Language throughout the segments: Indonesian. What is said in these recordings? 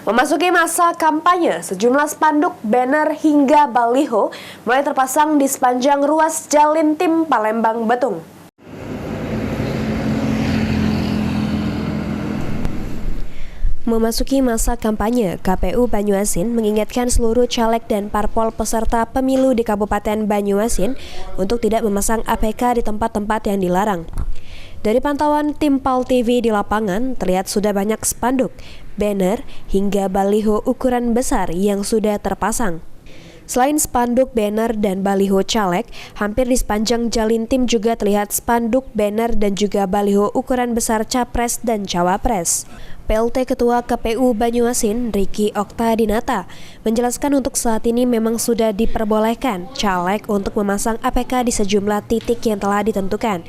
Memasuki masa kampanye, sejumlah spanduk, banner hingga baliho mulai terpasang di sepanjang ruas Jalintim Palembang Betung. Memasuki masa kampanye, KPU Banyuasin mengingatkan seluruh caleg dan parpol peserta pemilu di Kabupaten Banyuasin untuk tidak memasang APK di tempat-tempat yang dilarang. Dari pantauan tim PAL TV di lapangan, terlihat sudah banyak spanduk, banner, hingga baliho ukuran besar yang sudah terpasang. Selain spanduk, banner, dan baliho caleg, hampir di sepanjang Jalintim juga terlihat spanduk, banner, dan juga baliho ukuran besar Capres dan Cawapres. PLT Ketua KPU Banyuasin, Riki Oktadinata, menjelaskan untuk saat ini memang sudah diperbolehkan caleg untuk memasang APK di sejumlah titik yang telah ditentukan.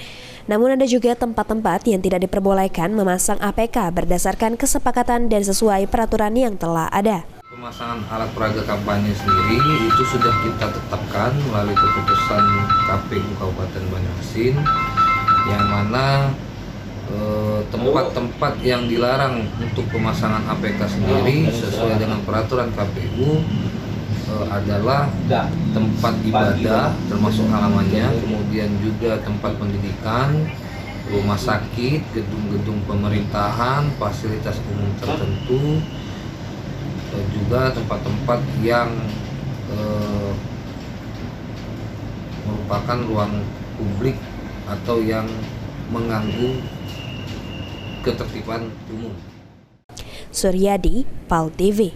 Namun ada juga tempat-tempat yang tidak diperbolehkan memasang APK berdasarkan kesepakatan dan sesuai peraturan yang telah ada. Pemasangan alat peraga kampanye sendiri itu sudah kita tetapkan melalui keputusan KPU Kabupaten Banyuasin, yang mana tempat-tempat yang dilarang untuk pemasangan APK sendiri sesuai dengan peraturan KPU adalah tempat ibadah termasuk halamannya, kemudian juga tempat pendidikan, rumah sakit, gedung-gedung pemerintahan, fasilitas umum tertentu, juga tempat-tempat yang merupakan ruang publik atau yang mengganggu ketertiban umum. Suryadi, PAL TV.